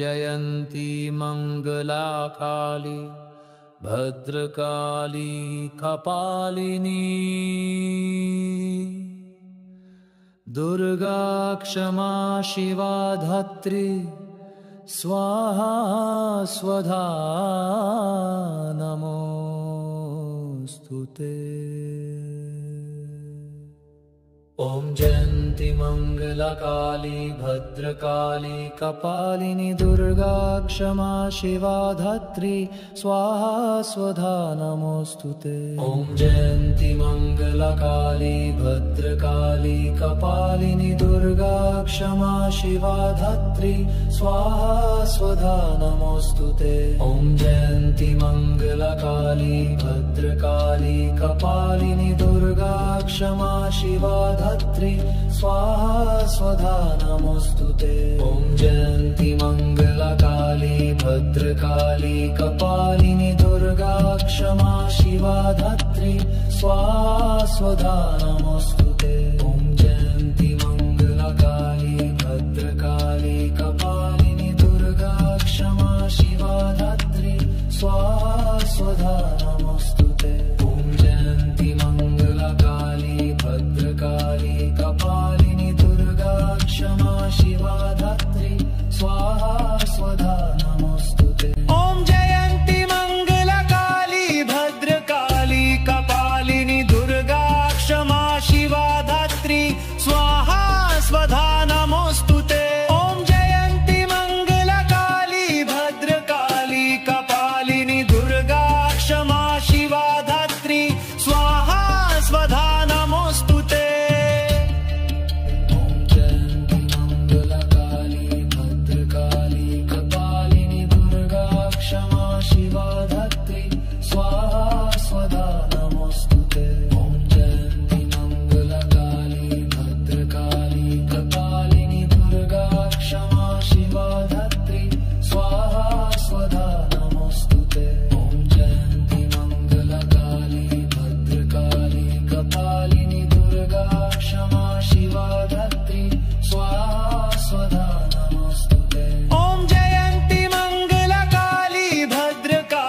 जयन्ती मङ्गलाकाली भद्रकाली कपालिनी दुर्गा क्षमा शिवा धात्री स्वाहा स्वधा नमोस्तुते। ॐ जयन्ती मङ्गलकाली भद्रकाली कपालिनी दुर्गा क्षमा शिवा धात्री स्वाहा स्वधा नमोस्तुते। ॐ जयन्ती मङ्गलकाली भद्रकाली कपालिनी दुर्गा क्षमा शिवा धात्री स्वाहा स्वधा नमोस्तुते। ॐ जयन्ती मङ्गलकाली भद्रकाली कपालिनी दुर्गा क्षमा शिवा धात्री स्वाहा स्वधा नमोस्तुते। ॐ जयन्ती मङ्गलकाली भद्रकाली कपालिनी दुर्गा क्षमा शिवा धात्री स्वाहा स्वधा नमोस्तुते। ॐ जयन्ती मङ्गलकाली भद्रकाली कपालिनी दुर्गा क्षमा शिवा धात्री स्वाहा स्वधा नमोस्तुते। ॐ जयन्ती मङ्गलकाली भद्रकाली कपालिनी दुर्गा क्षमा शिवा धात्री स्वाहा स्वधा नमोस्तुते। ॐ जयन्ती मङ्गलकाली भद्रकाली कपालिनी दुर्गा क्षमा शिवा धात्री स्वाहा स्वधा नमोस्तुते। ॐ जयन्ती मङ्गलकाली भद्रकाली कपालिनी दुर्गा क्षमा शिवा धात्री स्वाहा स्वधा नमोस्तुते। ॐ जयन्ती मङ्गलकाली भद्रकाली कपालिनी दुर्गा क्षमा शिवा धात्री स्वाहा स्वधा नमोस्तुते। ॐ जयन्ती मङ्गलकाली भद्रकाली कपालिनी दुर्गा क्षमा शिवा धात्री स्वाहा स्वधा नमोस्तुते। ॐ जयन्ती मङ्गलकाली भद्रकाली कपालिनी दुर्गा क्षमा शिवा धात्री स्वाहा स्वधा नमोस्तुते। ॐ जयन्ती मङ्गलकाली भद्रकाली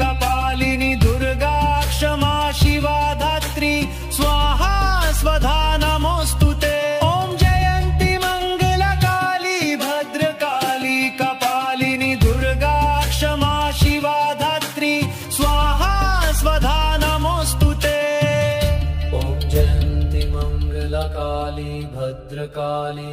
कपालिनी दुर्गा क्षमा शिवा धात्री स्वाहा स्वधा नमोस्तुते। ॐ जयन्ती मङ्गलकाली भद्रकाली कपालिनी दुर्गा क्षमा शिवा धात्री स्वाहा स्वधा नमोस्तुते। ॐ जयन्ती मङ्गलकाली भद्रकाली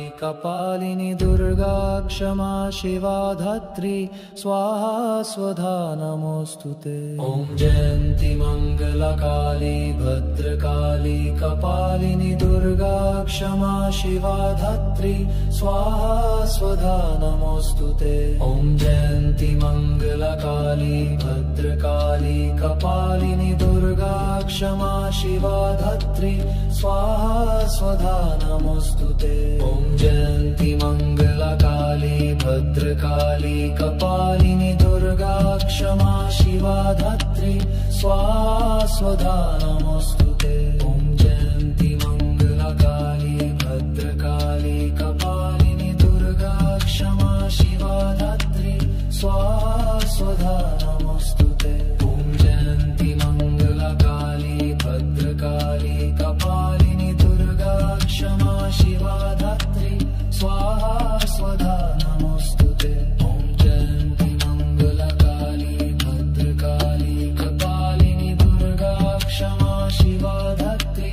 कपालिनी दुर्गा क्षमा शिवा धात्री स्वाहा स्वधा नमोस्तुते। ॐ जयन्ती मङ्गलकाली भद्रकाली कपालिनी दुर्गा क्षमा शिवा धात्री स्वाहा स्वधा नमोस्तुते। ॐ जयन्ती मङ्गलकाली भद्रकाली कपालिनी दुर्गा क्षमा शिवा धात्री स्वाहा स्वधा नमोस्तुते। ॐ जयन्ती मङ्गलकाली भद्रकाली कपालिनी दुर्गा क्षमा शिवा धात्री स्वाहा स्वधा नमोस्तुते। ॐ जयन्ती मङ्गलकाली भद्रकाली कपालिनी दुर्गा क्षमा शिवा धात्री स्वाहा स्वधा नमोस्तुते। ॐ जयन्ती मङ्गलकाली भद्रकाली कपालिनी दुर्गा क्षमा शिवा धात्री स्वाहा स्वधा नमोस्तुते। ॐ जयन्ती मङ्गलकाली भद्रकाली कपालिनी दुर्गा क्षमा शिवा धात्री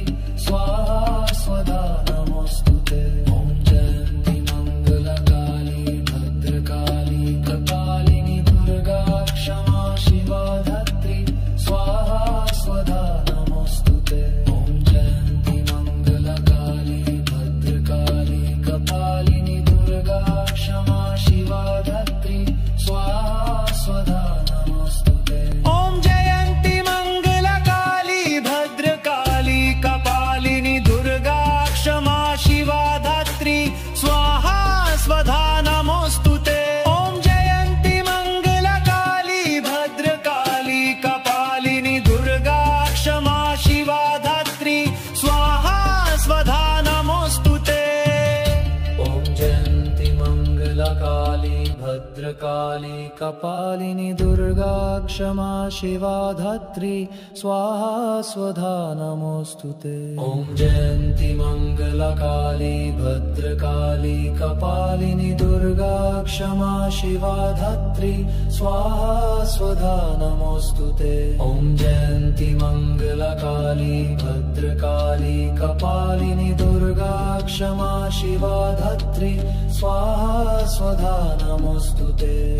भद्रकाली कपालिनी दुर्गा क्षमा शिवा धात्री स्वाहा स्वधा नमोस्तुते। ॐ जयन्ती मङ्गलकाली भद्रकाली कपालिनी दुर्गा क्षमा शिवा धात्री स्वाहा स्वधा नमोस्तुते। ॐ जयन्ती मङ्गलकाली भद्रकाली कपालिनी दुर्गा क्षमा शिवा धात्री स्वाहा स्वधा नमोस्तुते।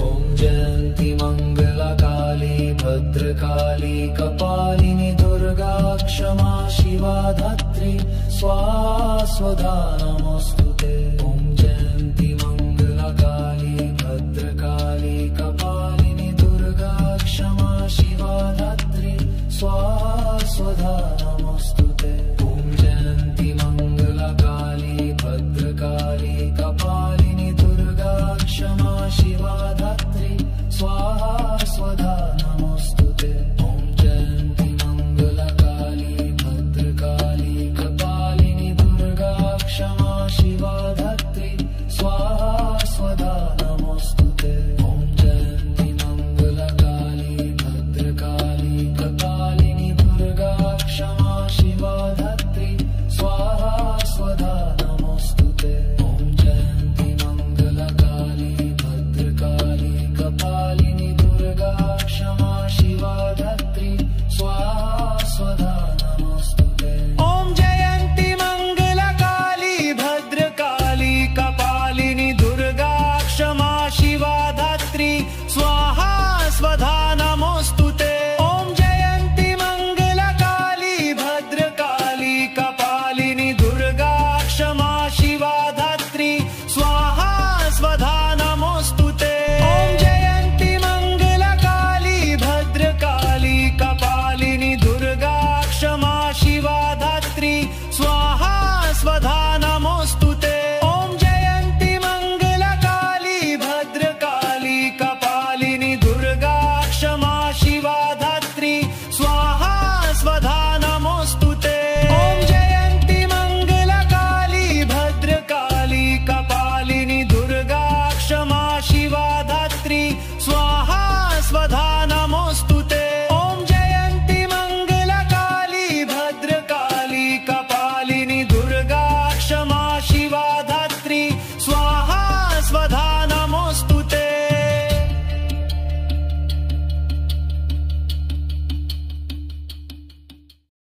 ॐ जयन्ती मङ्गलकाली भद्रकाली कपालिनी दुर्गा क्षमा शिवा धात्री स्वाहा स्वधा नमोस्तुते। ॐ जयन्ती मङ्गलकाली भद्रकाली कपालिनी दुर्गा क्षमा शिवा धात्री स्वाहा स्वधा नमोस्तुते। ॐ जयन्ती मङ्गलकाली भद्रकाली कपालिनी दुर्गा क्षमा शिवा धात्री स्वाहा स्वधा नमोस्तुते। ॐ जयन्ती मङ्गलकाली भद्रकाली कपालिनी दुर्गा क्षमा शिवा धात्री स्वाहा स्वधा